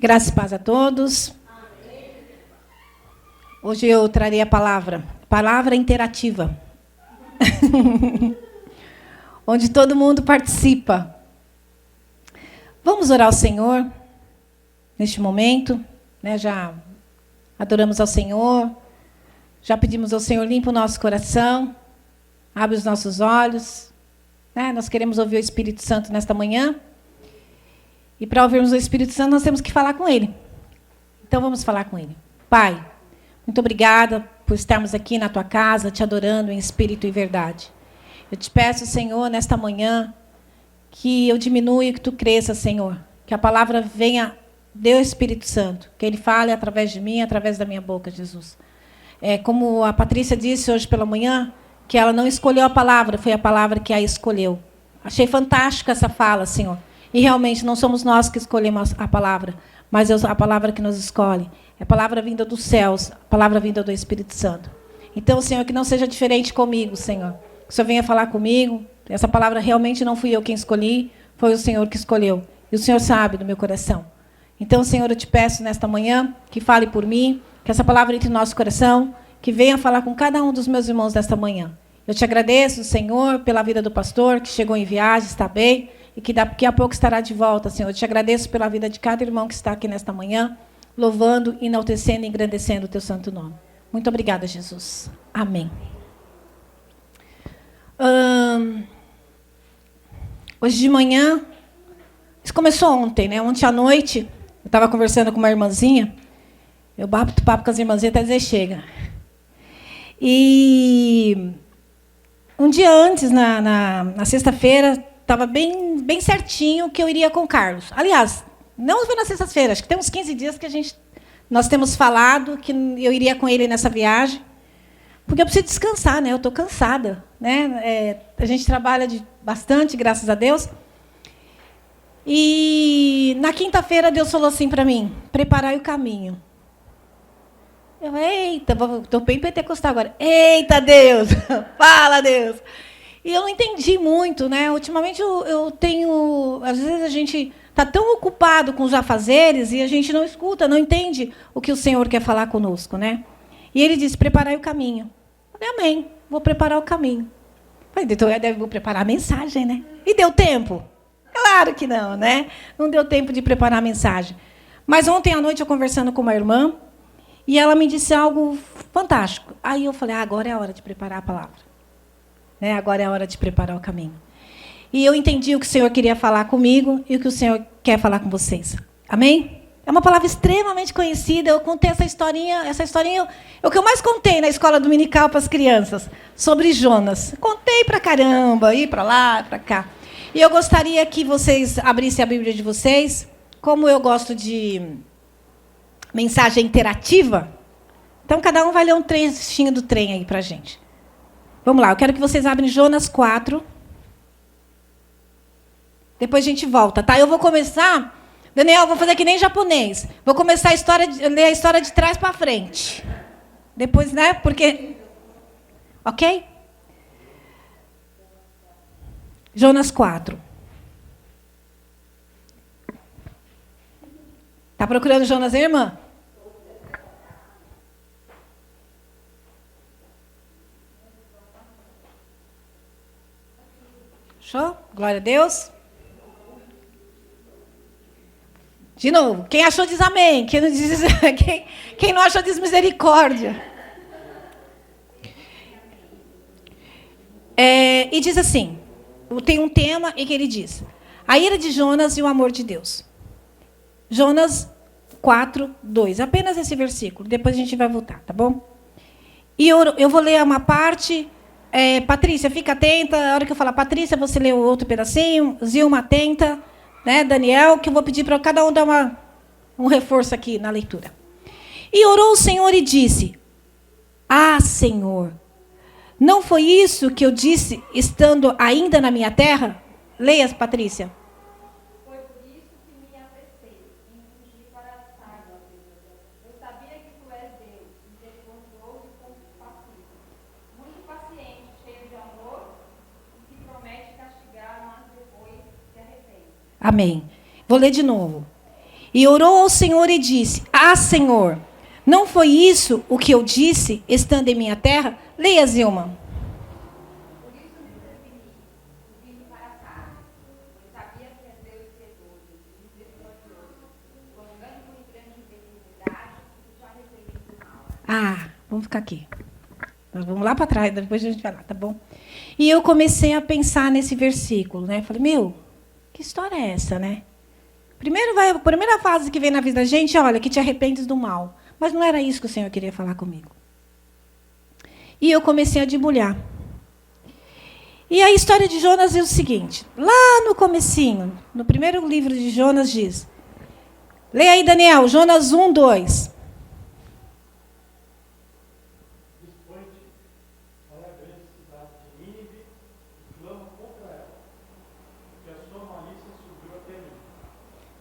Graça e paz a todos. Hoje eu trarei a palavra interativa, onde todo mundo participa. Vamos orar ao Senhor neste momento, né? Já adoramos ao Senhor, já pedimos ao Senhor, limpa o nosso coração, abre os nossos olhos, né? Nós queremos ouvir o Espírito Santo nesta manhã. E para ouvirmos o Espírito Santo, nós temos que falar com Ele. Então, vamos falar com Ele. Pai, muito obrigada por estarmos aqui na Tua casa, te adorando em espírito e verdade. Eu te peço, Senhor, nesta manhã, que eu diminua e que Tu cresça, Senhor. Que a palavra venha do Espírito Santo. Que Ele fale através de mim, através da minha boca, Jesus. Como a Patrícia disse hoje pela manhã, que ela não escolheu a palavra, foi a palavra que a escolheu. Achei fantástica essa fala, Senhor. E realmente não somos nós que escolhemos a palavra, mas a palavra que nos escolhe. É a palavra vinda dos céus, a palavra vinda do Espírito Santo. Então, Senhor, que não seja diferente comigo, Senhor. Que o Senhor venha falar comigo. Essa palavra realmente não fui eu quem escolhi, foi o Senhor que escolheu. E o Senhor sabe do meu coração. Então, Senhor, eu te peço nesta manhã que fale por mim, que essa palavra entre no nosso coração, que venha falar com cada um dos meus irmãos nesta manhã. Eu te agradeço, Senhor, pela vida do pastor, que chegou em viagem, está bem, e que daqui a pouco estará de volta, Senhor. Eu te agradeço pela vida de cada irmão que está aqui nesta manhã, louvando, enaltecendo e engrandecendo o teu santo nome. Muito obrigada, Jesus. Amém. Hoje de manhã, isso começou ontem, né? Ontem à noite, eu estava conversando com uma irmãzinha, eu bato papo com as irmãzinhas até dizer chega. E um dia antes, na sexta-feira, estava bem certinho que eu iria com o Carlos. Aliás, não foi na sexta-feira, acho que tem uns 15 dias que nós temos falado que eu iria com ele nessa viagem, porque eu preciso descansar, né? Eu estou cansada, né? A gente trabalha bastante, graças a Deus. E na quinta-feira Deus falou assim para mim: preparai o caminho. Eu, eita, estou bem pentecostal agora. Eita, Deus! Fala, Deus! E eu não entendi muito, né? Ultimamente eu tenho... Às vezes a gente está tão ocupado com os afazeres e a gente não escuta, não entende o que o Senhor quer falar conosco, né? E ele disse, preparai o caminho. Eu falei, amém, vou preparar o caminho. Eu falei, então eu vou preparar a mensagem, né? E deu tempo? Claro que não, né? Não deu tempo de preparar a mensagem. Mas ontem à noite eu conversando com uma irmã e ela me disse algo fantástico. Aí eu falei, agora é a hora de preparar a palavra. Né? Agora é a hora de preparar o caminho. E eu entendi o que o Senhor queria falar comigo e o que o Senhor quer falar com vocês. Amém? É uma palavra extremamente conhecida. Eu contei essa historinha é o que eu mais contei na escola dominical para as crianças, sobre Jonas. Contei para caramba, ir para lá, para cá. E eu gostaria que vocês abrissem a Bíblia de vocês. Como eu gosto de mensagem interativa, então cada um vai ler um trechinho do trem aí para a gente. Vamos lá, eu quero que vocês abrem Jonas 4. Depois a gente volta, tá? Eu vou começar... Daniel, vou fazer que nem japonês. Vou começar ler a história de trás para frente. Depois, né? Porque... Ok? Jonas 4. Tá procurando Jonas, irmã? Show? Glória a Deus. De novo, quem achou diz amém. Quem não achou diz misericórdia. E diz assim, tem um tema em que ele diz, a ira de Jonas e o amor de Deus. Jonas 4, 2. Apenas esse versículo. Depois a gente vai voltar, tá bom? E eu vou ler uma parte... Patrícia, fica atenta. A hora que eu falar, Patrícia, você lê o outro pedacinho. Zilma, atenta. Né? Daniel, que eu vou pedir para cada um dar um reforço aqui na leitura. E orou o Senhor e disse, Senhor, não foi isso que eu disse estando ainda na minha terra? Leia, Patrícia. Foi por isso que me apressei em fugir para as águas. Eu sabia que tu és Deus, misericordioso e compassivo, muito paciente, cheio de amor, e que promete castigar, mas depois se arrepende. Amém. Vou ler de novo. E orou ao Senhor e disse: Ah, Senhor, não foi isso o que eu disse, estando em minha terra? Leia, Zilma. Por isso me preveni, vim para cá, pois sabia que é Deus piedoso e misericordioso, longânimo e grande em benignidade, e já recebi do mal. Ah, vamos ficar aqui. Nós vamos lá para trás, depois a gente vai lá, tá bom? E eu comecei a pensar nesse versículo, né? Falei, que história é essa, né? A primeira fase que vem na vida da gente, olha, que te arrependes do mal. Mas não era isso que o Senhor queria falar comigo. E eu comecei a debulhar. E a história de Jonas é o seguinte. Lá no comecinho, no primeiro livro de Jonas diz. Leia aí, Daniel, Jonas 1, 2.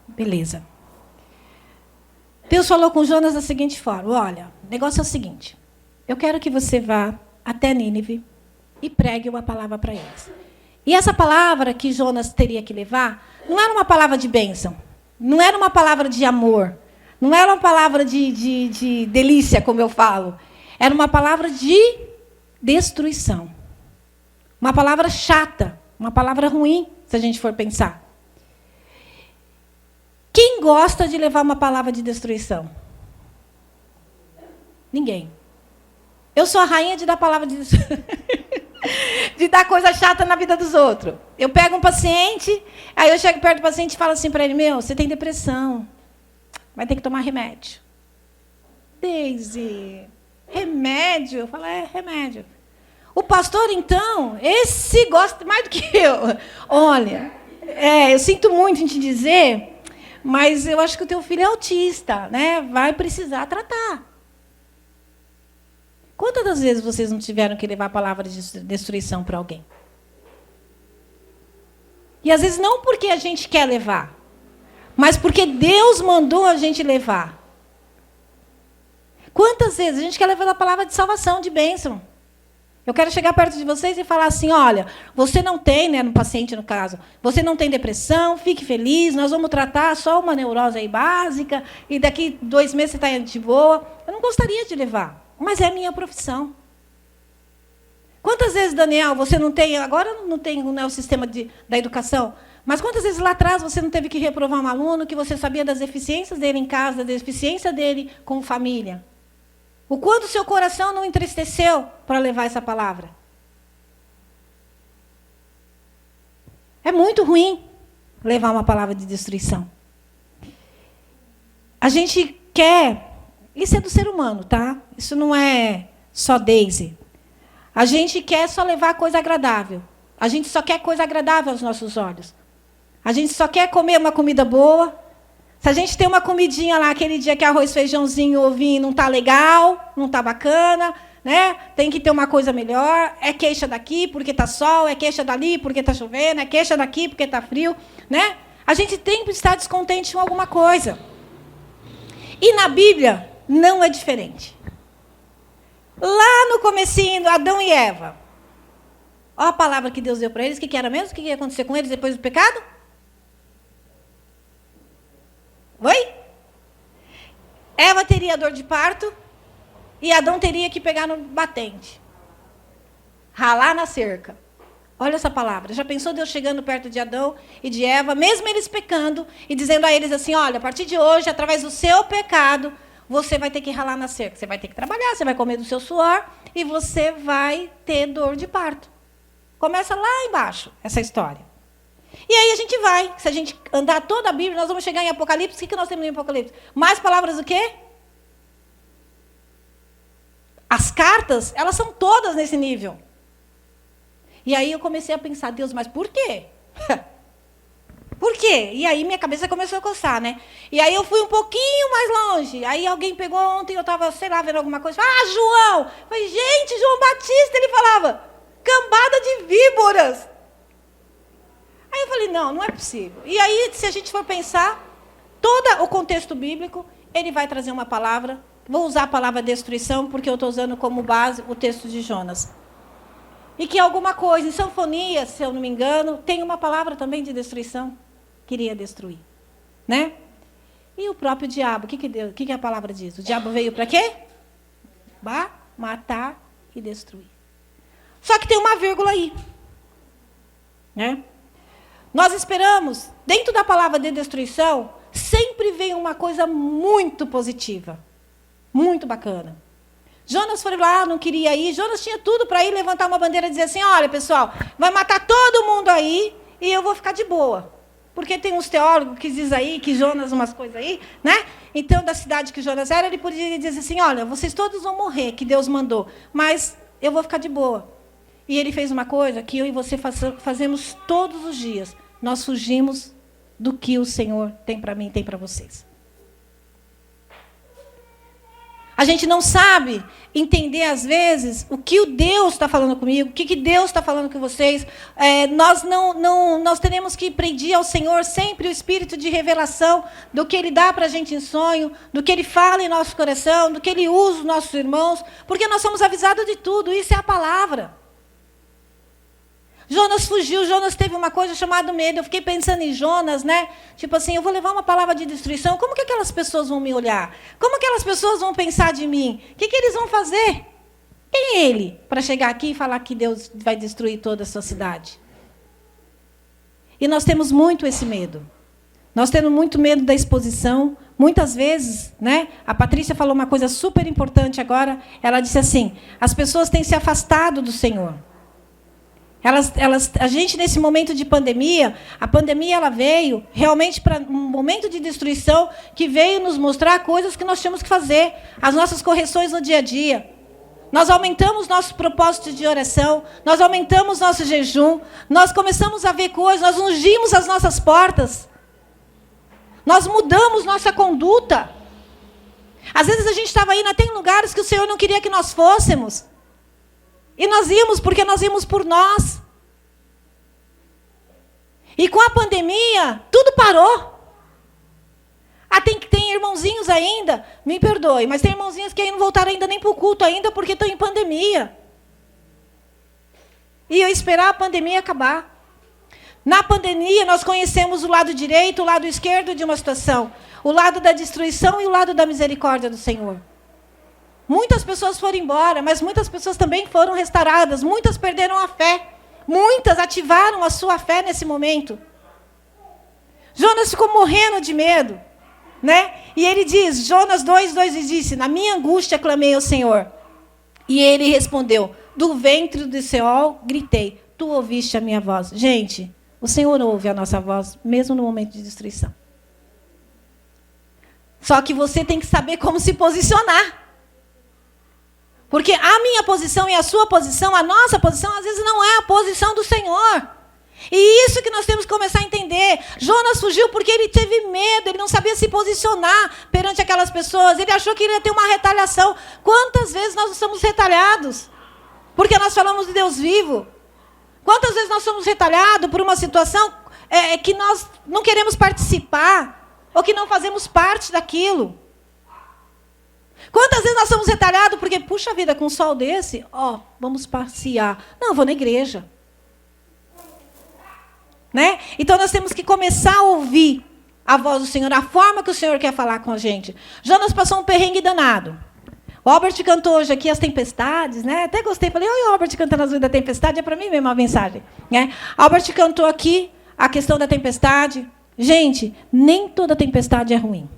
Beleza. Deus falou com Jonas da seguinte forma: olha, o negócio é o seguinte. Eu quero que você vá até Nínive e pregue uma palavra para eles. E essa palavra que Jonas teria que levar não era uma palavra de bênção, não era uma palavra de amor, não era uma palavra de delícia, como eu falo. Era uma palavra de destruição. Uma palavra chata, uma palavra ruim, se a gente for pensar. Quem gosta de levar uma palavra de destruição? Ninguém. Eu sou a rainha de dar palavra de destruição. De dar coisa chata na vida dos outros. Eu pego um paciente, aí eu chego perto do paciente e falo assim para ele, você tem depressão. Vai ter que tomar remédio. Deise, remédio? Eu falo, remédio. O pastor, então, esse gosta mais do que eu. Olha, eu sinto muito em te dizer... Mas eu acho que o teu filho é autista, né? Vai precisar tratar. Quantas das vezes vocês não tiveram que levar a palavra de destruição para alguém? E às vezes não porque a gente quer levar, mas porque Deus mandou a gente levar. Quantas vezes a gente quer levar a palavra de salvação, de bênção? Eu quero chegar perto de vocês e falar assim, olha, você não tem, né, no paciente no caso, você não tem depressão, fique feliz, nós vamos tratar só uma neurose aí básica, e daqui 2 meses você está de boa. Eu não gostaria de levar, mas é a minha profissão. Quantas vezes, Daniel, você não tem, agora não tem, né, o sistema da educação, mas quantas vezes lá atrás você não teve que reprovar um aluno que você sabia das deficiências dele em casa, da deficiência dele com família? O quanto o seu coração não entristeceu para levar essa palavra? É muito ruim levar uma palavra de destruição. A gente quer... Isso é do ser humano, tá? Isso não é só Daisy. A gente quer só levar coisa agradável. A gente só quer coisa agradável aos nossos olhos. A gente só quer comer uma comida boa. Se a gente tem uma comidinha lá, aquele dia que arroz, feijãozinho, ovinho, não está legal, não está bacana, né? Tem que ter uma coisa melhor. É queixa daqui porque está sol, é queixa dali porque está chovendo, é queixa daqui porque está frio, né? A gente tem que estar descontente com alguma coisa. E na Bíblia não é diferente. Lá no comecinho, Adão e Eva. Olha a palavra que Deus deu para eles, o que era mesmo? O que ia acontecer com eles depois do pecado? Oi? Eva teria dor de parto e Adão teria que pegar no batente. Ralar na cerca. Olha essa palavra. Já pensou Deus chegando perto de Adão e de Eva, mesmo eles pecando, e dizendo a eles assim, olha, a partir de hoje, através do seu pecado, você vai ter que ralar na cerca. Você vai ter que trabalhar, você vai comer do seu suor e você vai ter dor de parto. Começa lá embaixo, essa história. E aí a gente vai. Se a gente andar toda a Bíblia, nós vamos chegar em Apocalipse. O que nós temos em Apocalipse? Mais palavras do quê? As cartas, elas são todas nesse nível. E aí eu comecei a pensar, Deus, mas por quê? Por quê? E aí minha cabeça começou a coçar, né? E aí eu fui um pouquinho mais longe. Aí alguém pegou ontem, eu estava, sei lá, vendo alguma coisa. João! Eu falei, gente, João Batista, ele falava, cambada de víboras. Aí eu falei, não é possível. E aí, se a gente for pensar, todo o contexto bíblico, ele vai trazer uma palavra. Vou usar a palavra destruição, porque eu estou usando como base o texto de Jonas. E que alguma coisa, em Sinfonia, se eu não me engano, tem uma palavra também de destruição. Queria destruir. Né? E o próprio diabo, o que a palavra diz? O diabo veio para quê? Matar e destruir. Só que tem uma vírgula aí. Né? Nós esperamos, dentro da palavra de destruição, sempre vem uma coisa muito positiva. Muito bacana. Jonas foi lá, não queria ir. Jonas tinha tudo para ir levantar uma bandeira e dizer assim, olha, pessoal, vai matar todo mundo aí e eu vou ficar de boa. Porque tem uns teólogos que dizem aí que Jonas, umas coisas aí, né? Então, da cidade que Jonas era, ele podia dizer assim, olha, vocês todos vão morrer, que Deus mandou, mas eu vou ficar de boa. E ele fez uma coisa que eu e você fazemos todos os dias. Nós fugimos do que o Senhor tem para mim e tem para vocês. A gente não sabe entender, às vezes, o que o Deus está falando comigo, o que Deus está falando com vocês. Nós teremos que pedir ao Senhor sempre o espírito de revelação do que Ele dá para a gente em sonho, do que Ele fala em nosso coração, do que Ele usa os nossos irmãos, porque nós somos avisados de tudo, isso é a palavra. Jonas fugiu, Jonas teve uma coisa chamada medo. Eu fiquei pensando em Jonas, né? Tipo assim, eu vou levar uma palavra de destruição. Como que aquelas pessoas vão me olhar? Como aquelas pessoas vão pensar de mim? O que eles vão fazer? Quem é ele para chegar aqui e falar que Deus vai destruir toda a sua cidade? E nós temos muito esse medo. Nós temos muito medo da exposição. Muitas vezes, né? A Patrícia falou uma coisa super importante agora. Ela disse assim, as pessoas têm se afastado do Senhor. A gente, nesse momento de pandemia, a pandemia ela veio realmente para um momento de destruição que veio nos mostrar coisas que nós tínhamos que fazer, as nossas correções no dia a dia. Nós aumentamos nosso propósito de oração, nós aumentamos nosso jejum, nós começamos a ver coisas, nós ungimos as nossas portas, nós mudamos nossa conduta. Às vezes a gente estava indo até em lugares que o Senhor não queria que nós fôssemos. E nós íamos porque nós íamos por nós. E com a pandemia, tudo parou. Tem irmãozinhos ainda, me perdoe, mas tem irmãozinhos que aí não voltaram ainda nem para o culto ainda porque estão em pandemia. E eu esperar a pandemia acabar. Na pandemia, nós conhecemos o lado direito, o lado esquerdo de uma situação. O lado da destruição e o lado da misericórdia do Senhor. Muitas pessoas foram embora, mas muitas pessoas também foram restauradas. Muitas perderam a fé. Muitas ativaram a sua fé nesse momento. Jonas ficou morrendo de medo. Né? E ele diz, Jonas 2:2 disse, na minha angústia clamei ao Senhor. E ele respondeu, do ventre do Seol gritei, tu ouviste a minha voz. Gente, o Senhor ouve a nossa voz, mesmo no momento de destruição. Só que você tem que saber como se posicionar. Porque a minha posição e a sua posição, a nossa posição, às vezes não é a posição do Senhor. E isso que nós temos que começar a entender. Jonas fugiu porque ele teve medo, ele não sabia se posicionar perante aquelas pessoas. Ele achou que ele ia ter uma retaliação. Quantas vezes nós somos retalhados? Porque nós falamos de Deus vivo. Quantas vezes nós somos retalhados por uma situação que nós não queremos participar, ou que não fazemos parte daquilo? Quantas vezes nós somos retalhados porque, puxa vida, com um sol desse, vamos passear. Não, eu vou na igreja. Né? Então nós temos que começar a ouvir a voz do Senhor, a forma que o Senhor quer falar com a gente. Jonas passou um perrengue danado. O Albert cantou hoje aqui as tempestades, né? Até gostei, falei, oi, Albert cantando as da tempestade, é para mim mesmo a mensagem. Né? Albert cantou aqui a questão da tempestade. Gente, nem toda tempestade é ruim.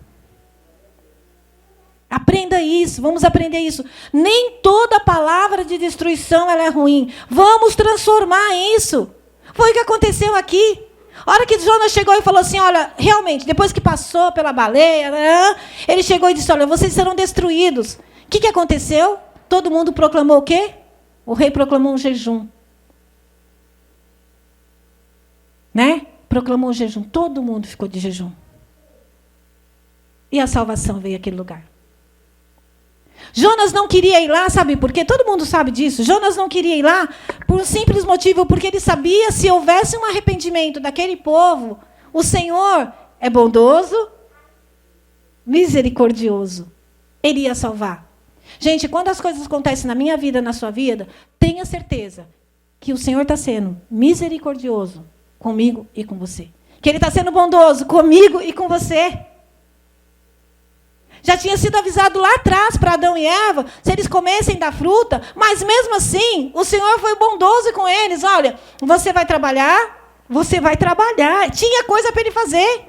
Aprenda isso, vamos aprender isso. Nem toda palavra de destruição ela é ruim. Vamos transformar isso. Foi o que aconteceu aqui. A hora que Jonas chegou e falou assim, olha, realmente, depois que passou pela baleia, ele chegou e disse, olha, vocês serão destruídos. O que aconteceu? Todo mundo proclamou o quê? O rei proclamou um jejum. Né? Proclamou um jejum. Todo mundo ficou de jejum. E a salvação veio àquele lugar. Jonas não queria ir lá, sabe por quê? Todo mundo sabe disso. Jonas não queria ir lá por um simples motivo, porque ele sabia se houvesse um arrependimento daquele povo, o Senhor é bondoso, misericordioso. Ele ia salvar. Gente, quando as coisas acontecem na minha vida, na sua vida, tenha certeza que o Senhor está sendo misericordioso comigo e com você. Que Ele está sendo bondoso comigo e com você. Já tinha sido avisado lá atrás para Adão e Eva, se eles comessem da fruta, mas mesmo assim, o Senhor foi bondoso com eles. Olha, você vai trabalhar, tinha coisa para ele fazer.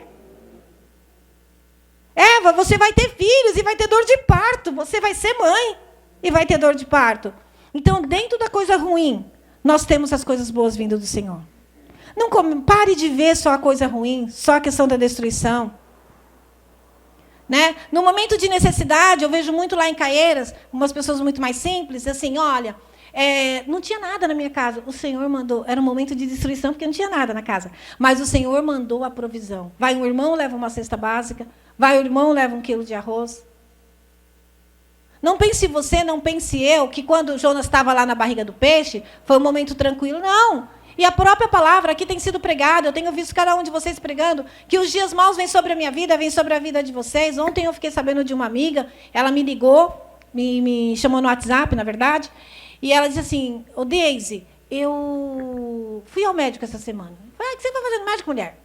Eva, você vai ter filhos e vai ter dor de parto, você vai ser mãe e vai ter dor de parto. Então, dentro da coisa ruim, nós temos as coisas boas vindo do Senhor. Não pare de ver só a coisa ruim, só a questão da destruição. Né? No momento de necessidade, eu vejo muito lá em Caieiras, umas pessoas muito mais simples, assim, olha, não tinha nada na minha casa. O Senhor mandou, era um momento de destruição, porque não tinha nada na casa. Mas o Senhor mandou a provisão. Vai um irmão, leva uma cesta básica. Vai o irmão, leva 1 quilo de arroz. Não pense você, não pense eu, que quando Jonas estava lá na barriga do peixe, foi um momento tranquilo. Não. E a própria palavra aqui tem sido pregada, eu tenho visto cada um de vocês pregando, que os dias maus vêm sobre a minha vida, vêm sobre a vida de vocês. Ontem eu fiquei sabendo de uma amiga, ela me ligou, me chamou no WhatsApp, na verdade, e ela disse assim, ô Deise, eu fui ao médico essa semana. Eu falei, o que você foi fazer no médico, mulher?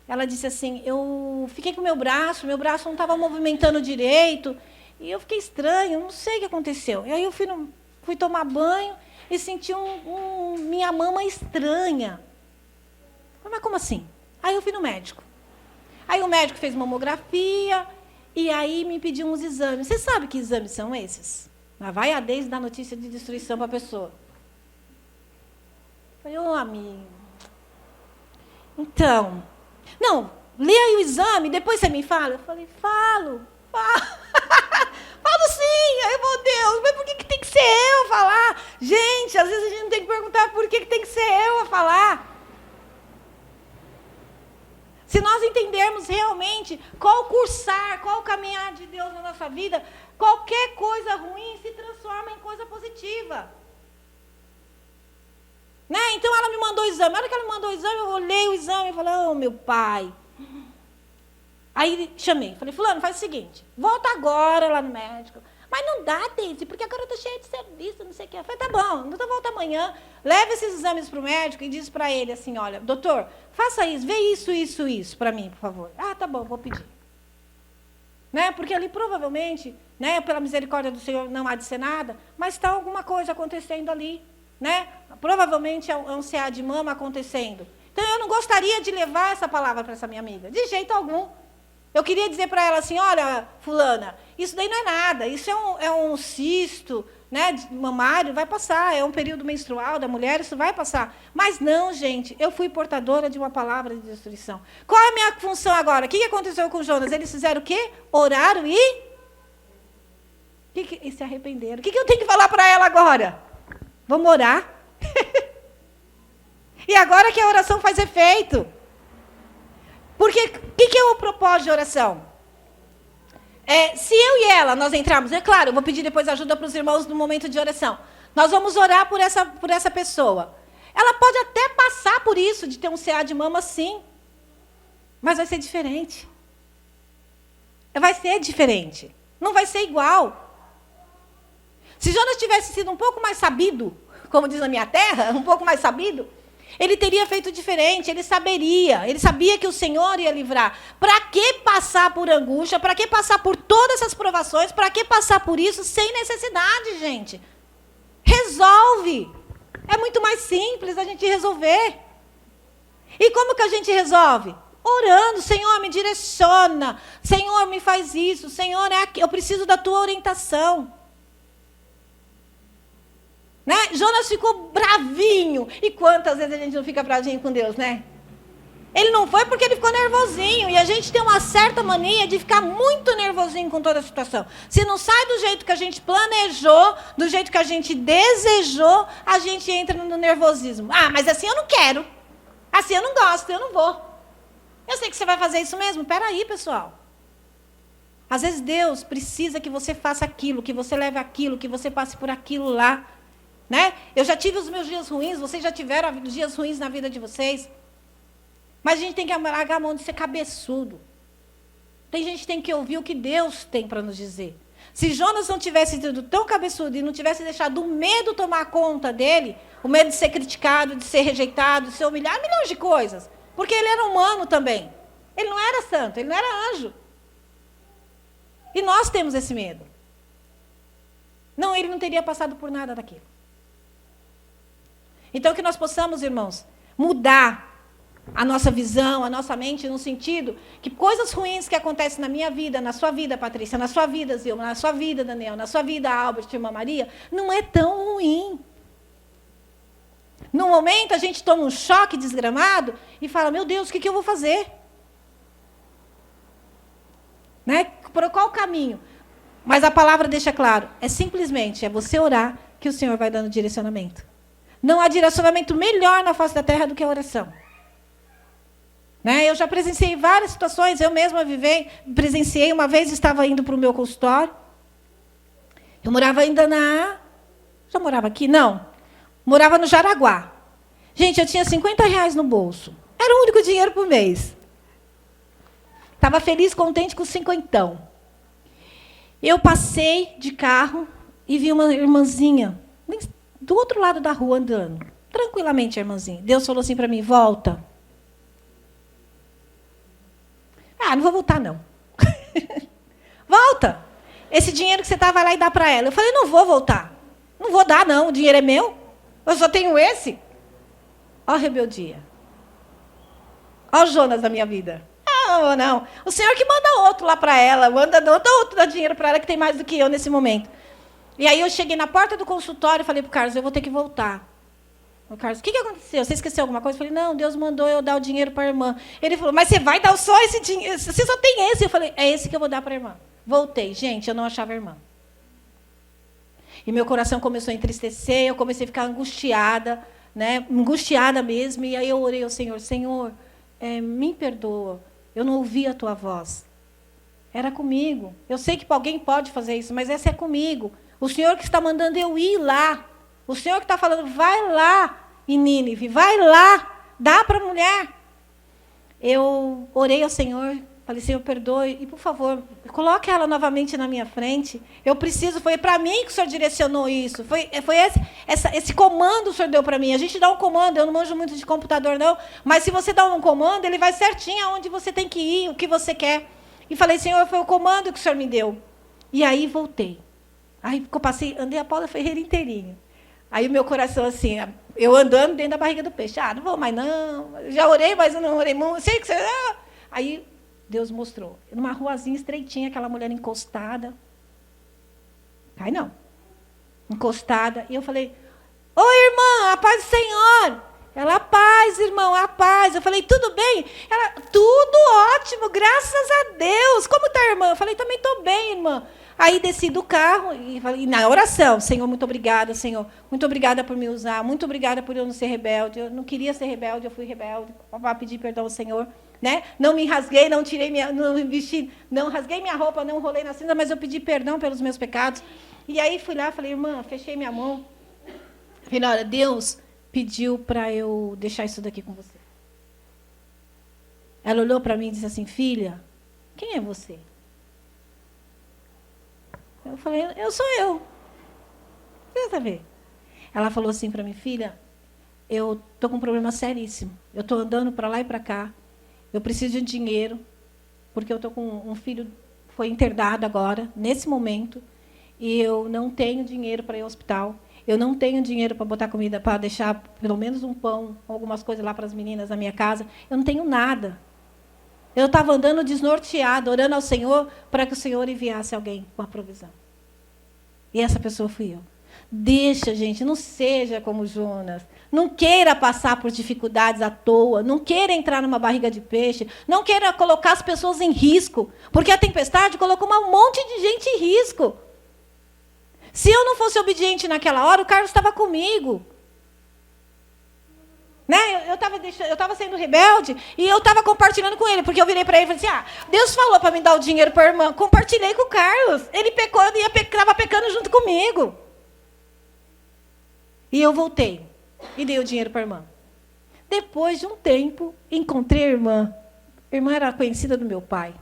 Ela disse assim, eu fiquei com meu braço não estava movimentando direito, e eu fiquei estranho, não sei o que aconteceu. E aí eu fui tomar banho, e senti minha mama estranha. Mas como assim? Aí eu fui no médico. Aí o médico fez mamografia e aí me pediu uns exames. Você sabe que exames são esses? Lá vai a Deise dar notícia de destruição para a pessoa. Eu falei, ô amigo. Então, não, lê aí o exame, depois você me fala. Eu falei, falo. Falo sim. Aí eu vou, Deus, mas por que tem que ser eu a falar? Gente, às vezes a gente não tem que perguntar por que tem que ser eu a falar. Se nós entendermos realmente qual cursar, qual caminhar de Deus na nossa vida, qualquer coisa ruim se transforma em coisa positiva. Né? Então ela me mandou o exame. Na hora que ela me mandou o exame, eu olhei o exame e falei, oh, meu pai. Aí chamei, falei, fulano, faz o seguinte, volta agora lá no médico. Mas não dá, Deise, porque agora eu estou cheia de serviço, não sei o quê. Eu falei, tá bom, então volta amanhã, leva esses exames para o médico e diz para ele assim, olha, doutor, faça isso, vê isso para mim, por favor. Ah, tá bom, vou pedir. Né? Porque ali provavelmente, né, pela misericórdia do Senhor, não há de ser nada, mas está alguma coisa acontecendo ali. Né? Provavelmente é um CA de mama acontecendo. Então eu não gostaria de levar essa palavra para essa minha amiga, de jeito algum. Eu queria dizer para ela assim, olha, fulana, isso daí não é nada, isso é um cisto, né, mamário, vai passar, é um período menstrual da mulher, isso vai passar. Mas não, gente, eu fui portadora de uma palavra de destruição. Qual é a minha função agora? O que aconteceu com Jonas? Eles fizeram o quê? Oraram e se arrependeram. O que eu tenho que falar para ela agora? Vamos orar. E agora que a oração faz efeito. Porque o que é o propósito de oração? Se eu e ela, nós entrarmos, é claro, eu vou pedir depois ajuda para os irmãos no momento de oração. Nós vamos orar por essa pessoa. Ela pode até passar por isso, de ter um CA de mama, sim. Mas vai ser diferente. Vai ser diferente. Não vai ser igual. Se Jonas tivesse sido um pouco mais sabido, como diz na minha terra, um pouco mais sabido, ele teria feito diferente, ele sabia que o Senhor ia livrar. Para que passar por angústia? Para que passar por todas essas provações? Para que passar por isso sem necessidade, gente? Resolve. É muito mais simples a gente resolver. E como que a gente resolve? Orando, Senhor, me direciona. Senhor, me faz isso. Senhor, eu preciso da tua orientação. Né? Jonas ficou bravinho. E quantas vezes a gente não fica bravinho com Deus, né? Ele não foi porque ele ficou nervosinho. E a gente tem uma certa mania de ficar muito nervosinho com toda a situação. Se não sai do jeito que a gente planejou, do jeito que a gente desejou, a gente entra no nervosismo. Ah, mas assim eu não quero. Assim eu não gosto, eu não vou. Eu sei que você vai fazer isso mesmo. Espera aí, pessoal. Às vezes Deus precisa que você faça aquilo, que você leve aquilo, que você passe por aquilo lá. Né? Eu já tive os meus dias ruins, vocês já tiveram os dias ruins na vida de vocês. Mas a gente tem que largar a mão de ser cabeçudo. Tem gente que tem que ouvir o que Deus tem para nos dizer. Se Jonas não tivesse sido tão cabeçudo e não tivesse deixado o medo tomar conta dele, o medo de ser criticado, de ser rejeitado, de ser humilhado, milhões de coisas. Porque ele era humano também. Ele não era santo, ele não era anjo. E nós temos esse medo. Não, ele não teria passado por nada daquilo. Então, que nós possamos, irmãos, mudar a nossa visão, a nossa mente, no sentido que coisas ruins que acontecem na minha vida, na sua vida, Patrícia, na sua vida, Zilma, na sua vida, Daniel, na sua vida, Albert, irmã Maria, não é tão ruim. No momento, a gente toma um choque desgramado e fala, meu Deus, o que eu vou fazer? Né? Por qual caminho? Mas a palavra deixa claro, é você orar que o Senhor vai dando direcionamento. Não há direcionamento melhor na face da terra do que a oração. Né? Eu já presenciei várias situações, eu mesma presenciei, uma vez estava indo para o meu consultório, eu morava ainda já morava aqui? Não. Morava no Jaraguá. Gente, eu tinha R$50 no bolso. Era o único dinheiro por mês. Estava feliz, contente com 50. Eu passei de carro e vi uma irmãzinha do outro lado da rua andando. Tranquilamente, a irmãzinha. Deus falou assim para mim, volta. Não vou voltar, não. Volta. Esse dinheiro que você vai lá e dá para ela. Eu falei, não vou voltar. Não vou dar, não. O dinheiro é meu. Eu só tenho esse. Ó a rebeldia. Ó o Jonas da minha vida. Não. O Senhor que manda outro lá para ela. Manda outro dar dinheiro para ela que tem mais do que eu nesse momento. E aí eu cheguei na porta do consultório e falei para o Carlos, eu vou ter que voltar. O Carlos, o que aconteceu? Você esqueceu alguma coisa? Eu falei, não, Deus mandou eu dar o dinheiro para a irmã. Ele falou, mas você vai dar só esse dinheiro? Você só tem esse? Eu falei, é esse que eu vou dar para a irmã. Voltei. Gente, eu não achava a irmã. E meu coração começou a entristecer, eu comecei a ficar angustiada, né? Angustiada mesmo. E aí eu orei ao Senhor, Senhor, me perdoa, eu não ouvi a tua voz. Era comigo. Eu sei que alguém pode fazer isso, mas essa é comigo. O Senhor que está mandando eu ir lá. O Senhor que está falando, vai lá em Nínive, vai lá, dá para a mulher. Eu orei ao Senhor, falei, Senhor, perdoe, e por favor, coloque ela novamente na minha frente. Eu preciso, foi para mim que o Senhor direcionou isso. Foi esse comando o Senhor deu para mim. A gente dá um comando, eu não manjo muito de computador, não, mas se você dá um comando, ele vai certinho aonde você tem que ir, o que você quer. E falei, Senhor, foi o comando que o Senhor me deu. E aí voltei. Aí eu passei, andei a Paula Ferreira inteirinho. Aí o meu coração assim, eu andando dentro da barriga do peixe. Não vou mais não. Já orei, mas eu não orei muito. Sei que você... Aí Deus mostrou. Numa ruazinha estreitinha, aquela mulher encostada. Cai não. Encostada. E eu falei, oi, irmã, a paz do Senhor. Ela, a paz, irmão, a paz. Eu falei, tudo bem? Ela, tudo ótimo, graças a Deus. Como está, irmã? Eu falei, também estou bem, irmã. Aí desci do carro e falei, na oração, Senhor, muito obrigada, Senhor. Muito obrigada por me usar, muito obrigada por eu não ser rebelde. Eu não queria ser rebelde, eu fui rebelde. Para pedir perdão ao Senhor. Né? Não me rasguei, não tirei não vesti, não rasguei minha roupa, não rolei na cinza, mas eu pedi perdão pelos meus pecados. E aí fui lá, falei, irmã, fechei minha mão. Falei, olha, Deus pediu para eu deixar isso daqui com você. Ela olhou para mim e disse assim, filha, quem é você? Eu falei, eu sou eu. Você sabe? Ela falou assim para mim, filha, eu estou com um problema seríssimo. Eu estou andando para lá e para cá. Eu preciso de dinheiro, porque eu estou com um filho que foi internado agora, nesse momento, e eu não tenho dinheiro para ir ao hospital. Eu não tenho dinheiro para botar comida, para deixar pelo menos um pão, algumas coisas lá para as meninas na minha casa. Eu não tenho nada. Eu estava andando desnorteada, orando ao Senhor para que o Senhor enviasse alguém com a provisão. E essa pessoa fui eu. Deixa, gente, não seja como Jonas. Não queira passar por dificuldades à toa. Não queira entrar numa barriga de peixe. Não queira colocar as pessoas em risco. Porque a tempestade colocou um monte de gente em risco. Se eu não fosse obediente naquela hora, o Carlos estava comigo. Né? Eu estava sendo rebelde e eu estava compartilhando com ele, porque eu virei para ele e falei assim, Deus falou para me dar o dinheiro para a irmã. Compartilhei com o Carlos. Ele pecou e estava pecando junto comigo. E eu voltei e dei o dinheiro para a irmã. Depois de um tempo, encontrei a irmã. A irmã era conhecida do meu pai.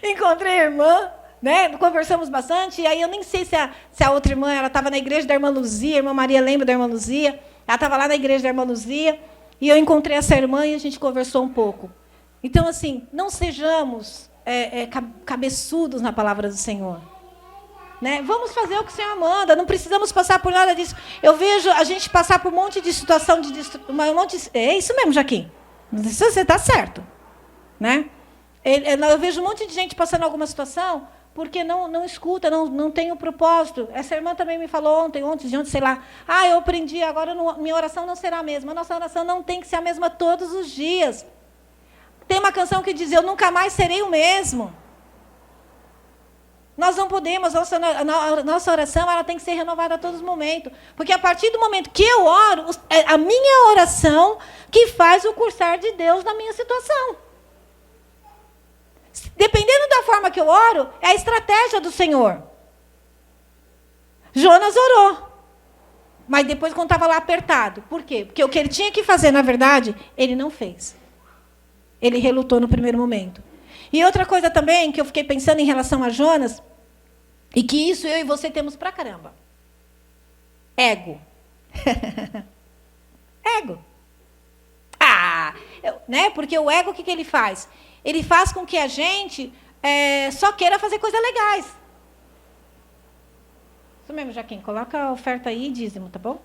Encontrei a irmã, né? Conversamos bastante, e aí eu nem sei se a outra irmã, ela estava na igreja da irmã Luzia, a irmã Maria lembra da irmã Luzia, ela estava lá na igreja da irmã Luzia, e eu encontrei essa irmã e a gente conversou um pouco. Então, assim, não sejamos cabeçudos na palavra do Senhor. Né? Vamos fazer o que o Senhor manda, não precisamos passar por nada disso. Eu vejo a gente passar por um monte de situação, é isso mesmo, Jaquim. Você está certo. Né? Eu vejo um monte de gente passando alguma situação porque não escuta, não tem o propósito. Essa irmã também me falou ontem, sei lá. Eu aprendi, agora minha oração não será a mesma. A nossa oração não tem que ser a mesma todos os dias. Tem uma canção que diz, eu nunca mais serei o mesmo. Nós não podemos, nossa oração ela tem que ser renovada a todos os momentos. Porque a partir do momento que eu oro, é a minha oração que faz o cursar de Deus na minha situação. Dependendo da forma que eu oro, é a estratégia do Senhor. Jonas orou. Mas depois, quando estava lá apertado. Por quê? Porque o que ele tinha que fazer, na verdade, ele não fez. Ele relutou no primeiro momento. E outra coisa também que eu fiquei pensando em relação a Jonas, e que isso eu e você temos pra caramba. Ego. Ego. Né? Porque o ego, o que ele faz? Ele faz com que a gente só queira fazer coisas legais. Isso mesmo, Jaquim. Coloca a oferta aí, dízimo, tá bom?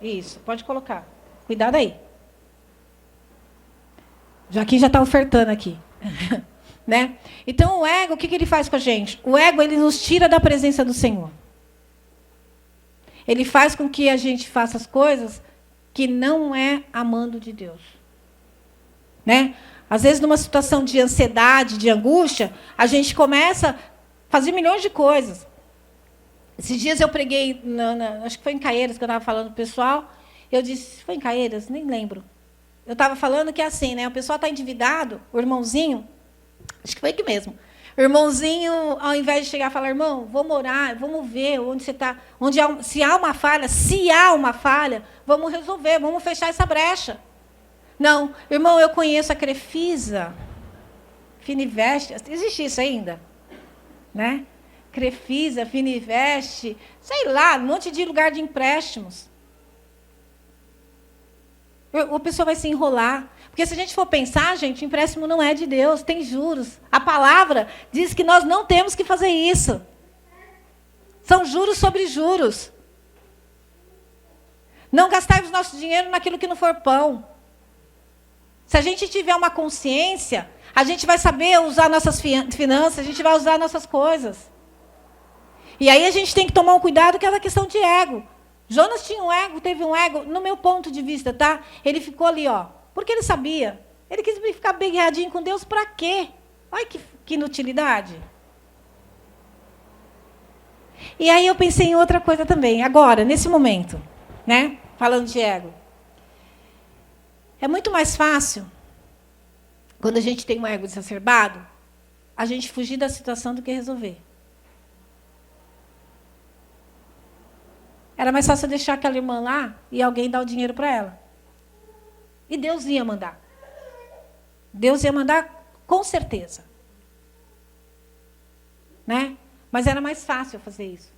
Isso, pode colocar. Cuidado aí. Jaquim já está ofertando aqui. Né? Então, o ego, o que ele faz com a gente? O ego, ele nos tira da presença do Senhor. Ele faz com que a gente faça as coisas que não é amando de Deus. Né? Às vezes, numa situação de ansiedade, de angústia, a gente começa a fazer milhões de coisas. Esses dias eu preguei, acho que foi em Caieiras, que eu estava falando para o pessoal. Eu disse, foi em Caieiras? Nem lembro. Eu estava falando que é assim, né? O pessoal está endividado, o irmãozinho, acho que foi aqui mesmo. O irmãozinho, ao invés de chegar e falar, irmão, vamos orar, vamos ver onde você está, se há uma falha, vamos resolver, vamos fechar essa brecha. Não, irmão, eu conheço a Crefisa, Fininvest, existe isso ainda? Né? Crefisa, Fininvest, sei lá, um monte de lugar de empréstimos. A pessoa vai se enrolar. Porque se a gente for pensar, gente, o empréstimo não é de Deus, tem juros. A palavra diz que nós não temos que fazer isso. São juros sobre juros. Não gastai o nosso dinheiro naquilo que não for pão. Se a gente tiver uma consciência, a gente vai saber usar nossas finanças, a gente vai usar nossas coisas. E aí a gente tem que tomar um cuidado que é a questão de ego. Jonas tinha um ego, teve um ego, no meu ponto de vista, tá? Ele ficou ali, ó, porque ele sabia. Ele quis ficar bem guiadinho com Deus para quê? Olha que inutilidade. E aí eu pensei em outra coisa também, agora, nesse momento, né? Falando de ego. É muito mais fácil, quando a gente tem um ego exacerbado, a gente fugir da situação do que resolver. Era mais fácil deixar aquela irmã lá e alguém dar o dinheiro para ela. E Deus ia mandar. Deus ia mandar com certeza. Né? Mas era mais fácil fazer isso.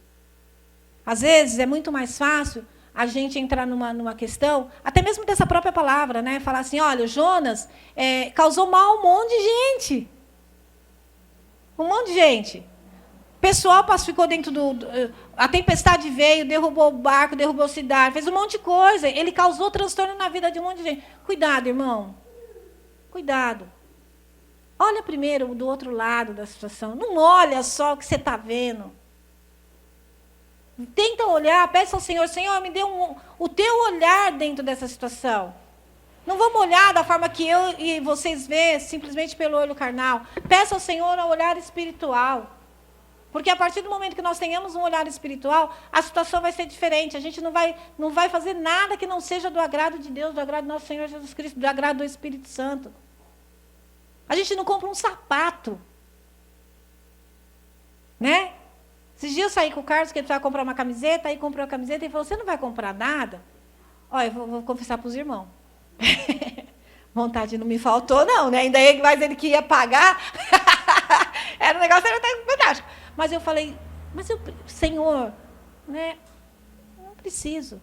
Às vezes é muito mais fácil a gente entrar numa questão, até mesmo dessa própria palavra, né? Falar assim, olha, Jonas causou mal a um monte de gente. Um monte de gente. O pessoal ficou dentro a tempestade veio, derrubou o barco, derrubou a cidade, fez um monte de coisa. Ele causou transtorno na vida de um monte de gente. Cuidado, irmão. Cuidado. Olha primeiro do outro lado da situação. Não olha só o que você está vendo. Tenta olhar, peça ao Senhor, Senhor, me dê o teu olhar dentro dessa situação. Não vamos olhar da forma que eu e vocês vê, simplesmente pelo olho carnal. Peça ao Senhor um olhar espiritual. Porque a partir do momento que nós tenhamos um olhar espiritual, a situação vai ser diferente. A gente não vai fazer nada que não seja do agrado de Deus, do agrado do nosso Senhor Jesus Cristo, do agrado do Espírito Santo. A gente não compra um sapato. Né? Esses dias eu saí com o Carlos, que ele precisava comprar uma camiseta, aí comprou a camiseta e falou, você não vai comprar nada? Olha, eu vou confessar para os irmãos. Vontade não me faltou, não, né? Ainda mais ele que ia pagar. Era um negócio era até fantástico. Mas eu falei, Senhor, né? Não preciso.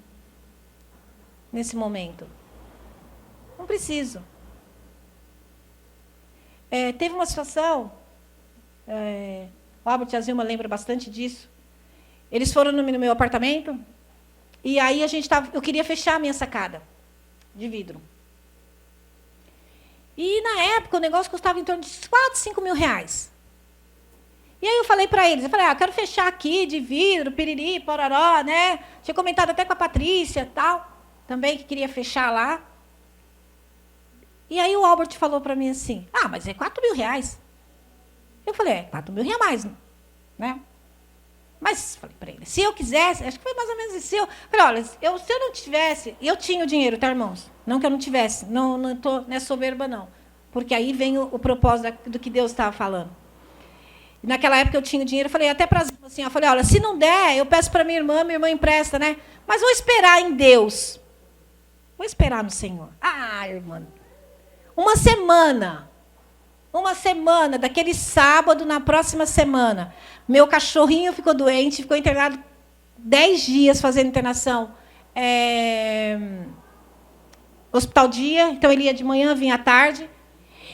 Nesse momento. Não preciso. Teve uma situação, o Albert e a Zilma lembram bastante disso. Eles foram no meu apartamento, e aí eu queria fechar a minha sacada de vidro. E, na época, o negócio custava em torno de 4, 5 mil reais. E aí eu falei para eles, eu quero fechar aqui de vidro, piriri, pororó, né? Tinha comentado até com a Patrícia, tal, também, que queria fechar lá. E aí o Albert falou para mim assim, mas é 4 mil reais. Eu falei, 4 mil reais mais, né? Mas, falei para ele, se eu quisesse, acho que foi mais ou menos isso. Falei, olha, se eu não tivesse, eu tinha o dinheiro, tá, irmãos? Não que eu não tivesse, não é soberba, não. Porque aí vem o propósito do que Deus estava falando. E naquela época eu tinha o dinheiro, eu falei até para assim, eu falei, olha, se não der, eu peço para minha irmã empresta, né? Mas vou esperar em Deus. Vou esperar no Senhor. Irmã. Uma semana, daquele sábado, na próxima semana, meu cachorrinho ficou doente, ficou internado 10 dias fazendo internação. Hospital dia, então ele ia de manhã, vinha à tarde.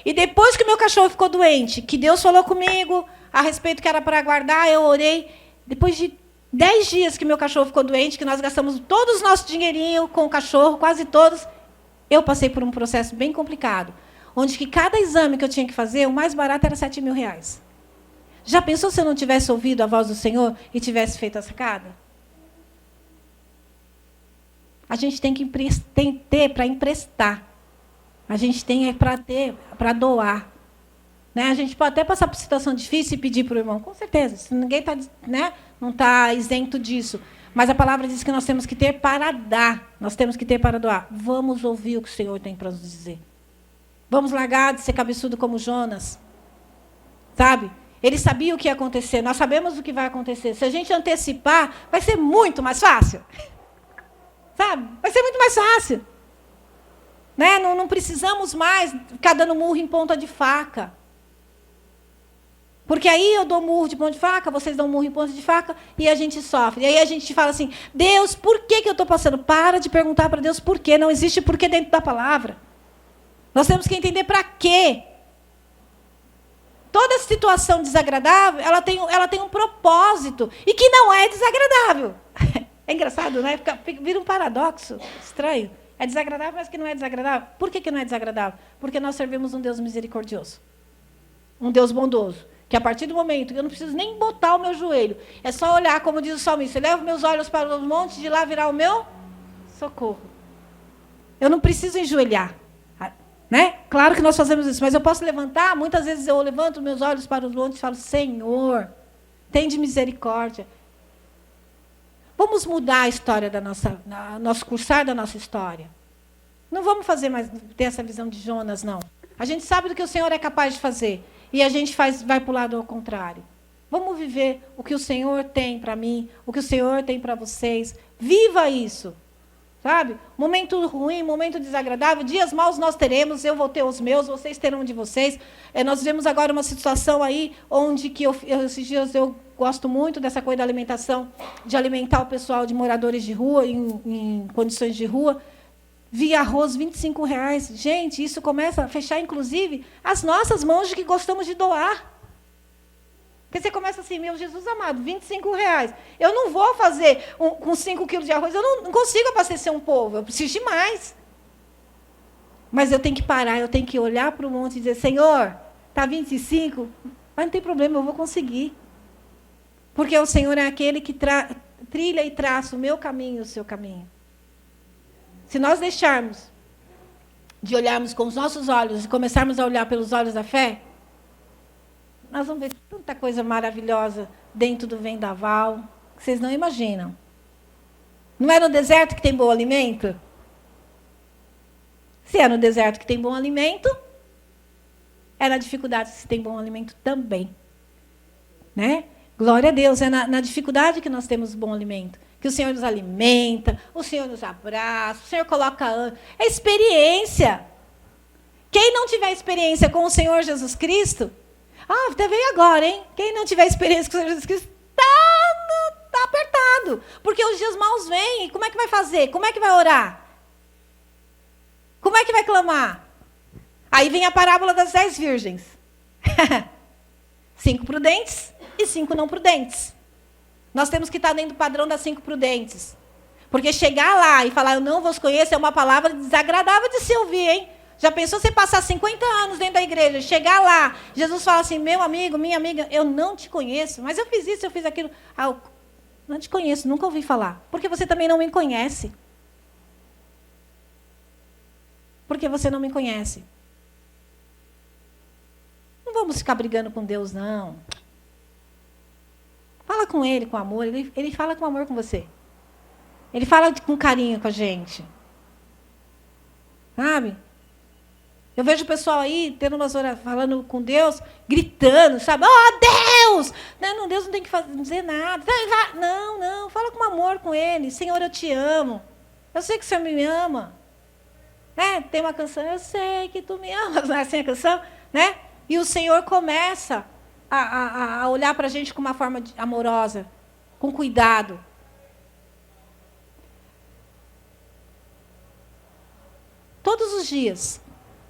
E depois que o meu cachorro ficou doente, que Deus falou comigo a respeito que era para aguardar, eu orei. Depois de 10 dias que meu cachorro ficou doente, que nós gastamos todo o nosso dinheirinho com o cachorro, quase todos, eu passei por um processo bem complicado, onde que cada exame que eu tinha que fazer, o mais barato era 7 mil reais. Já pensou se eu não tivesse ouvido a voz do Senhor e tivesse feito a sacada? A gente tem que ter para emprestar. A gente tem para ter, para doar. Né? A gente pode até passar por situação difícil e pedir para o irmão, com certeza. Ninguém não está isento disso. Mas a palavra diz que nós temos que ter para dar. Nós temos que ter para doar. Vamos ouvir o que o Senhor tem para nos dizer. Vamos largar de ser cabeçudo como Jonas. Sabe? Ele sabia o que ia acontecer. Nós sabemos o que vai acontecer. Se a gente antecipar, vai ser muito mais fácil. Sabe? Vai ser muito mais fácil. Né? Não precisamos mais ficar dando murro em ponta de faca. Porque aí eu dou murro de ponta de faca, vocês dão murro em ponta de faca, e a gente sofre. E aí a gente fala assim, Deus, por que eu estou passando? Para de perguntar para Deus por quê. Não existe porquê dentro da palavra. Nós temos que entender para quê. Toda situação desagradável, ela tem um propósito, e que não é desagradável. É engraçado, né? Vira um paradoxo estranho. É desagradável, mas que não é desagradável. Por que não é desagradável? Porque nós servimos um Deus misericordioso. Um Deus bondoso. Que a partir do momento que eu não preciso nem botar o meu joelho, é só olhar, como diz o salmista, eu levo meus olhos para os montes, de lá virá o meu socorro. Eu não preciso enjoelhar. Né? Claro que nós fazemos isso, mas eu posso levantar, muitas vezes eu levanto meus olhos para os montes e falo, Senhor, tende misericórdia. Vamos mudar a história nosso cursar da nossa história. Não vamos fazer mais ter essa visão de Jonas, não. A gente sabe do que o Senhor é capaz de fazer. E a gente vai para o lado ao contrário. Vamos viver o que o Senhor tem para mim, o que o Senhor tem para vocês. Viva isso. Sabe? Momento ruim, momento desagradável, dias maus nós teremos, eu vou ter os meus, vocês terão de vocês. Nós vemos agora uma situação aí, onde que esses dias eu gosto muito dessa coisa da alimentação, de alimentar o pessoal de moradores de rua, em condições de rua. Vi arroz, R$25. Gente, isso começa a fechar, inclusive, as nossas mãos de que gostamos de doar. Porque você começa assim, meu Jesus amado, R$25. Eu não vou fazer com 5 quilos de arroz, eu não consigo abastecer um povo, eu preciso de mais. Mas eu tenho que parar, eu tenho que olhar para o monte e dizer, Senhor, está 25, mas não tem problema, eu vou conseguir. Porque o Senhor é aquele que trilha e traça o meu caminho e o seu caminho. Se nós deixarmos de olharmos com os nossos olhos e começarmos a olhar pelos olhos da fé, nós vamos ver tanta coisa maravilhosa dentro do vendaval, que vocês não imaginam. Não é no deserto que tem bom alimento? Se é no deserto que tem bom alimento, é na dificuldade que se tem bom alimento também. Né? Glória a Deus, é na dificuldade que nós temos bom alimento. Que o Senhor nos alimenta, o Senhor nos abraça, o Senhor coloca... É experiência. Quem não tiver experiência com o Senhor Jesus Cristo... até veio agora, hein? Quem não tiver experiência com o Senhor Jesus Cristo está apertado. Porque os dias maus vêm. Como é que vai fazer? Como é que vai orar? Como é que vai clamar? Aí vem a parábola das 10 virgens. 5 prudentes e 5 não prudentes. Nós temos que estar dentro do padrão das 5 prudentes. Porque chegar lá e falar, eu não vos conheço, é uma palavra desagradável de se ouvir, hein? Já pensou você passar 50 anos dentro da igreja, chegar lá, Jesus fala assim, meu amigo, minha amiga, eu não te conheço, mas eu fiz isso, eu fiz aquilo. Ah, eu não te conheço, nunca ouvi falar. Porque você também não me conhece. Porque você não me conhece. Não vamos ficar brigando com Deus, não. Fala com Ele com amor, Ele fala com amor com você. Ele fala com carinho com a gente. Sabe? Eu vejo o pessoal aí, tendo umas horas falando com Deus, gritando, sabe? Oh, Deus! Não, Deus não tem que dizer nada. Não, fala com amor com Ele. Senhor, eu te amo. Eu sei que o Senhor me ama. Tem uma canção, eu sei que tu me amas, não é assim a canção? Né? E o Senhor começa a olhar para a gente com uma forma amorosa, com cuidado. Todos os dias,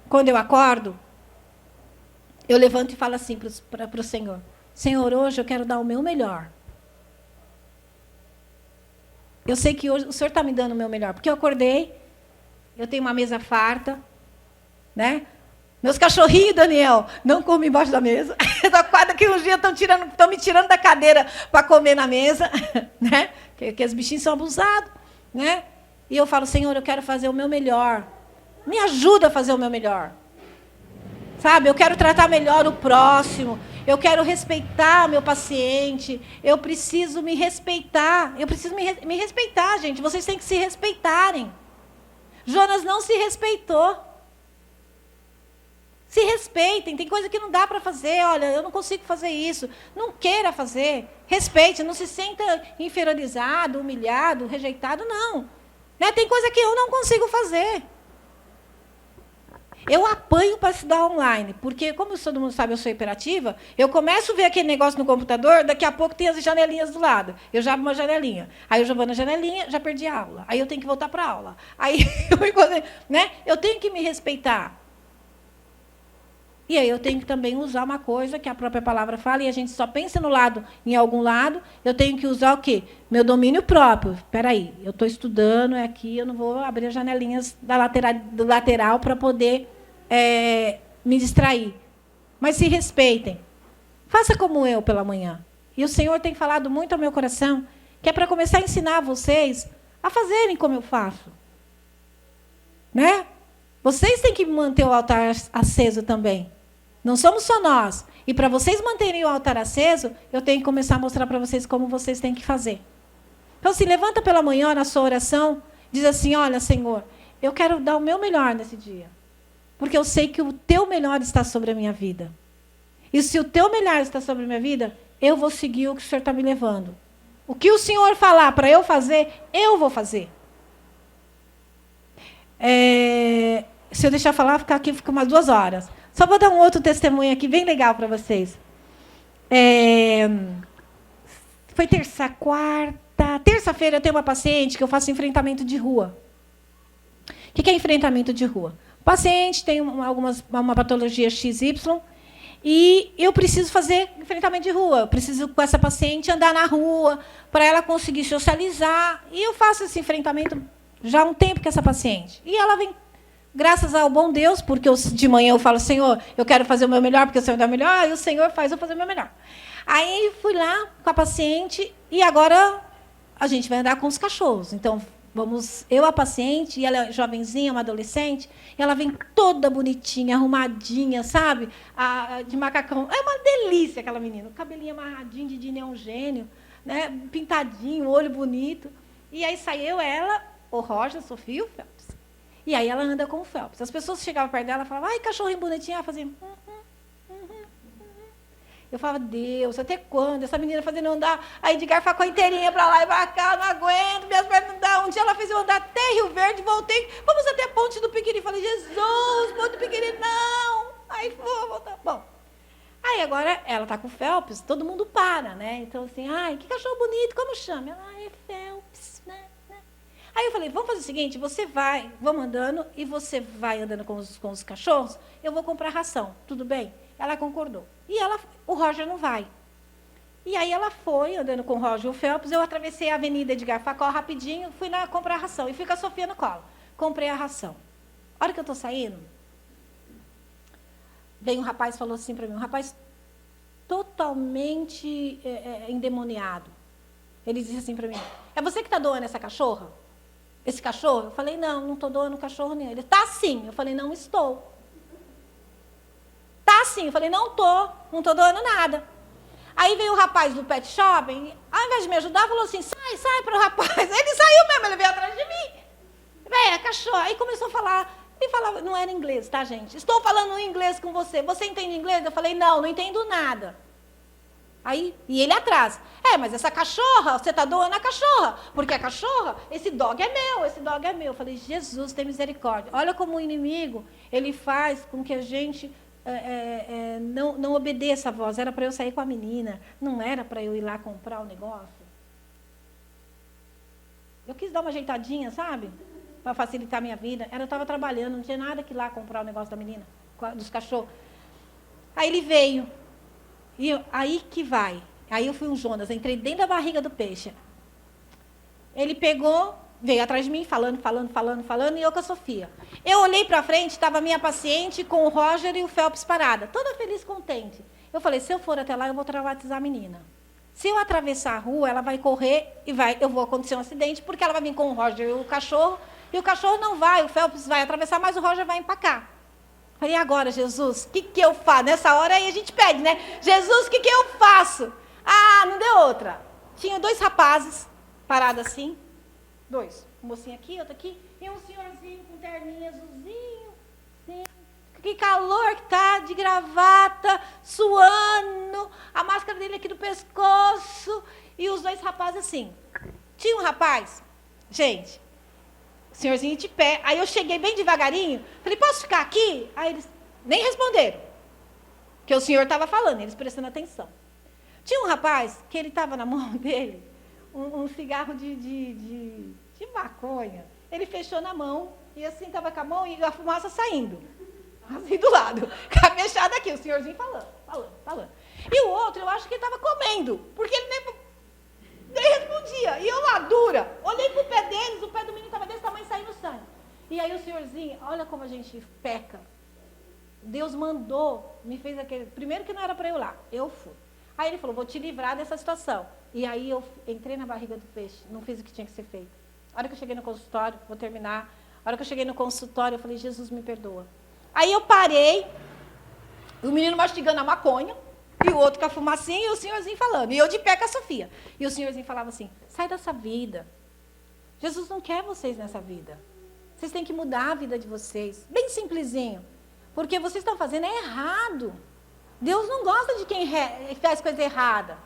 quando eu acordo, eu levanto e falo assim para o Senhor. Senhor, hoje eu quero dar o meu melhor. Eu sei que hoje o Senhor está me dando o meu melhor, porque eu acordei, eu tenho uma mesa farta, né? Meus cachorrinhos, Daniel, não comem embaixo da mesa. Quase que um dia estão me tirando da cadeira para comer na mesa, né? Que os bichinhos são abusados, né? E eu falo, Senhor, eu quero fazer o meu melhor. Me ajuda a fazer o meu melhor. Sabe, eu quero tratar melhor o próximo. Eu quero respeitar meu paciente. Eu preciso me respeitar. Eu preciso me respeitar, gente. Vocês têm que se respeitarem. Jonas não se respeitou. Se respeitem. Tem coisa que não dá para fazer. Olha, eu não consigo fazer isso. Não queira fazer. Respeite. Não se sinta inferiorizado, humilhado, rejeitado. Não. Né? Tem coisa que eu não consigo fazer. Eu apanho para estudar online, porque, como todo mundo sabe, eu sou hiperativa, eu começo a ver aquele negócio no computador, daqui a pouco tem as janelinhas do lado. Eu já abro uma janelinha. Aí eu já vou na janelinha, já perdi a aula. Aí eu tenho que voltar para a aula. Aí eu tenho que me respeitar. E aí eu tenho que também usar uma coisa que a própria palavra fala, e a gente só pensa no lado, em algum lado, eu tenho que usar o quê? Meu domínio próprio. Espera aí, eu estou estudando, é aqui, eu não vou abrir as janelinhas do lateral para poder me distrair. Mas se respeitem. Faça como eu pela manhã. E o Senhor tem falado muito ao meu coração, que é para começar a ensinar vocês a fazerem como eu faço. Né? Vocês têm que manter o altar aceso também. Não somos só nós. E para vocês manterem o altar aceso, eu tenho que começar a mostrar para vocês como vocês têm que fazer. Então, se levanta pela manhã na sua oração, diz assim, olha, Senhor, eu quero dar o meu melhor nesse dia. Porque eu sei que o teu melhor está sobre a minha vida. E se o teu melhor está sobre a minha vida, eu vou seguir o que o Senhor está me levando. O que o Senhor falar para eu fazer, eu vou fazer. Se eu deixar falar, ficar aqui fica umas 2 horas. Só vou dar um outro testemunho aqui, bem legal para vocês. Foi terça-feira eu tenho uma paciente que eu faço enfrentamento de rua. O que é enfrentamento de rua? O paciente tem uma patologia XY e eu preciso fazer enfrentamento de rua. Eu preciso, com essa paciente, andar na rua para ela conseguir socializar. E eu faço esse enfrentamento já há um tempo com essa paciente. E ela vem, graças ao bom Deus, porque de manhã eu falo, Senhor, eu quero fazer o meu melhor, porque o Senhor dá o melhor, e o Senhor faz eu fazer o meu melhor. Aí fui lá com a paciente e agora a gente vai andar com os cachorros. Então, eu, a paciente, e ela é jovenzinha, uma adolescente, e ela vem toda bonitinha, arrumadinha, sabe? De macacão. É uma delícia aquela menina. O cabelinho amarradinho, de neon gênio, né? Pintadinho, olho bonito. E aí saiu ela, o Roger, a Sofia e o Phelps. E aí ela anda com o Phelps. As pessoas chegavam perto dela e falavam, ai, cachorrinho bonitinho. Ela fazia... Eu falava, Deus, até quando? Essa menina fazendo andar, a Edgar com a inteirinha para lá e para cá, não aguento, minhas pernas não dão. Um dia ela fez eu andar até Rio Verde, voltei, vamos até a Ponte do Piquiri. Falei, Jesus, Ponte do Piquiri, não. Aí vou voltar. Bom, aí agora ela está com o Phelps, todo mundo para, né? Então assim, ai, que cachorro bonito, como chama? Ela, é Phelps, né? Aí eu falei, vamos fazer o seguinte, vamos andando, e você vai andando com os cachorros, eu vou comprar ração, tudo bem? Ela concordou. E o Roger não vai. E aí ela foi, andando com o Roger e o Phelps, eu atravessei a Avenida Edgar Facó rapidinho, fui lá comprar a ração. E fui com a Sofia no colo. Comprei a ração. A hora que eu estou saindo, veio um rapaz e falou assim para mim, um rapaz totalmente endemoniado. Ele disse assim para mim, é você que está doando essa cachorra? Esse cachorro? Eu falei, não estou doando cachorro nenhum. Ele, tá sim. Eu falei, não estou. Tá sim. Eu falei, não estou doando nada. Aí veio o rapaz do pet shopping, ao invés de me ajudar, falou assim, sai para o rapaz. Ele saiu mesmo, ele veio atrás de mim. A cachorra. Aí começou a falar, ele falava, não era inglês, tá, gente? Estou falando inglês com você. Você entende inglês? Eu falei, não entendo nada. Aí, e ele atrás. Mas essa cachorra, você está doando a cachorra. Porque a cachorra, esse dog é meu. Eu falei, Jesus, tem misericórdia. Olha como o inimigo, ele faz com que a gente não obedeça a voz. Era para eu sair com a menina. Não era para eu ir lá comprar o negócio. Eu quis dar uma ajeitadinha, sabe? Para facilitar a minha vida. Eu estava trabalhando, não tinha nada que ir lá comprar o negócio da menina, dos cachorros. Aí ele veio. E aí que vai. Aí eu fui um Jonas, entrei dentro da barriga do peixe. Ele pegou, veio atrás de mim, falando, e eu com a Sofia. Eu olhei para frente, estava a minha paciente com o Roger e o Phelps parada, toda feliz, contente. Eu falei, se eu for até lá, eu vou traumatizar a menina. Se eu atravessar a rua, ela vai correr e eu vou acontecer um acidente, porque ela vai vir com o Roger e o cachorro não vai, o Phelps vai atravessar, mas o Roger vai empacar. Falei, e agora, Jesus, o que eu faço? Nessa hora aí a gente pede, né? Jesus, o que eu faço? Não deu outra. Tinha 2 rapazes parados assim. 2. Um mocinho aqui, outro aqui. E um senhorzinho com terninho azulzinho. Assim. Que calor que tá, de gravata, suando. A máscara dele aqui do pescoço. E os 2 rapazes assim. Tinha um rapaz, gente, senhorzinho de pé. Aí eu cheguei bem devagarinho. Falei, posso ficar aqui? Aí eles nem responderam. Porque o senhor estava falando, eles prestando atenção. Tinha um rapaz que ele estava na mão dele, um cigarro de maconha. Ele fechou na mão e assim estava com a mão e a fumaça saindo. Assim do lado. Com a fechada aqui, o senhorzinho falando. E o outro, eu acho que ele estava comendo. Porque ele nem respondia. E eu lá, dura. Olhei pro pé deles, o pé do menino estava desse tamanho, saindo sangue. E aí o senhorzinho, olha como a gente peca. Deus mandou, me fez aquele... Primeiro que não era para eu ir lá, eu fui. Aí ele falou, vou te livrar dessa situação. E aí eu entrei na barriga do peixe, não fiz o que tinha que ser feito. A hora que eu cheguei no consultório, vou terminar. A hora que eu cheguei no consultório, eu falei, Jesus, me perdoa. Aí eu parei, o menino mastigando a maconha, e o outro com a fumacinha, e o senhorzinho falando. E eu de pé com a Sofia. E o senhorzinho falava assim, sai dessa vida. Jesus não quer vocês nessa vida. Vocês têm que mudar a vida de vocês. Bem simplesinho. Porque vocês estão fazendo errado. Deus não gosta de quem faz coisa errada.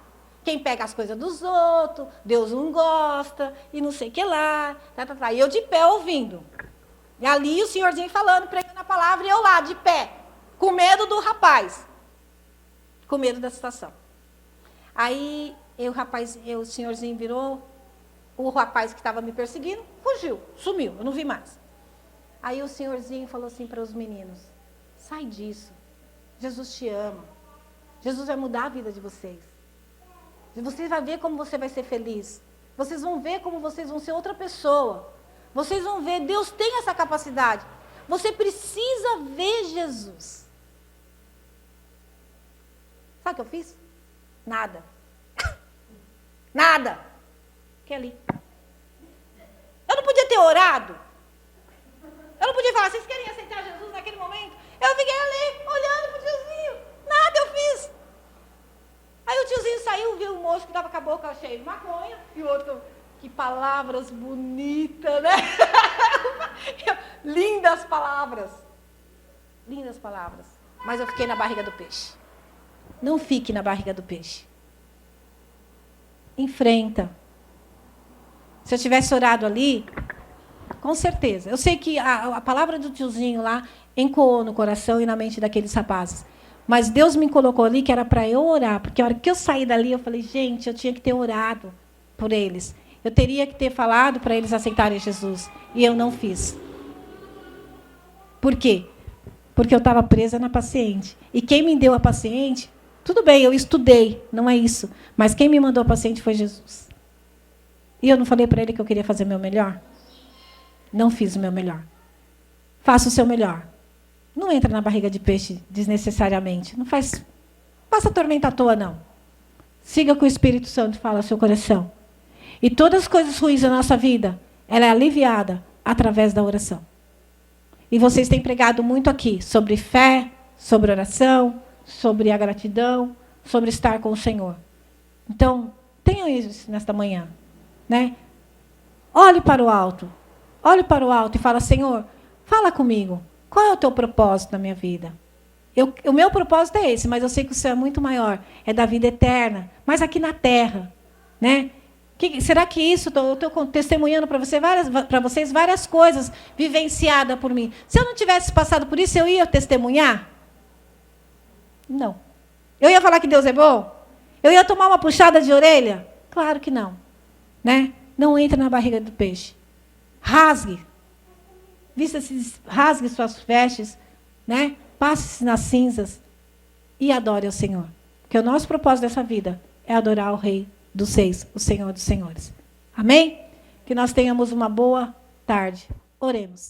Quem pega as coisas dos outros, Deus não gosta, e não sei o que lá. E eu de pé ouvindo. E ali o senhorzinho falando, pregando a palavra, e eu lá, de pé, com medo do rapaz. Com medo da situação. Aí o senhorzinho virou, o rapaz que estava me perseguindo, fugiu, sumiu, eu não vi mais. Aí o senhorzinho falou assim para os meninos, sai disso, Jesus te ama, Jesus vai mudar a vida de vocês. Vocês vão ver como você vai ser feliz, vocês vão ver como vocês vão ser outra pessoa, vocês vão ver, Deus tem essa capacidade, você precisa ver Jesus. Sabe o que eu fiz? Nada. Nada. Fiquei ali. Eu não podia ter orado. Eu não podia falar, vocês querem aceitar Jesus naquele momento? Eu fiquei ali, olhando pro tiozinho. Nada eu fiz. Aí o tiozinho saiu, viu o moço que estava com a boca cheia de maconha. E o outro, que palavras bonitas, né? Lindas palavras. Lindas palavras. Mas eu fiquei na barriga do peixe. Não fique na barriga do peixe. Enfrenta. Se eu tivesse orado ali, com certeza. Eu sei que a palavra do tiozinho lá ecoou no coração e na mente daqueles rapazes. Mas Deus me colocou ali que era para eu orar. Porque a hora que eu saí dali, eu falei, gente, eu tinha que ter orado por eles. Eu teria que ter falado para eles aceitarem Jesus. E eu não fiz. Por quê? Porque eu estava presa na paciente. E quem me deu a paciente, tudo bem, eu estudei, não é isso. Mas quem me mandou a paciente foi Jesus. E eu não falei para ele que eu queria fazer o meu melhor? Não fiz o meu melhor. Faça o seu melhor. Não entra na barriga de peixe desnecessariamente. Não faça tormenta à toa, não. Siga com o Espírito Santo, fala ao seu coração. E todas as coisas ruins da nossa vida, ela é aliviada através da oração. E vocês têm pregado muito aqui sobre fé, sobre oração, sobre a gratidão, sobre estar com o Senhor. Então, tenham isso nesta manhã. Né? Olhe para o alto. Olhe para o alto e fala, Senhor, fala comigo. Qual é o teu propósito na minha vida? O meu propósito é esse, mas eu sei que o céu é muito maior. É da vida eterna. Mas aqui na terra. Né? Será que isso, eu estou testemunhando para vocês várias coisas vivenciadas por mim. Se eu não tivesse passado por isso, eu ia testemunhar? Não. Eu ia falar que Deus é bom? Eu ia tomar uma puxada de orelha? Claro que não. Né? Não entre na barriga do peixe. Rasgue. Rasgue suas vestes. Né? Passe-se nas cinzas. E adore ao Senhor. Porque o nosso propósito dessa vida é adorar o Rei dos Seis, o Senhor dos Senhores. Amém? Que nós tenhamos uma boa tarde. Oremos.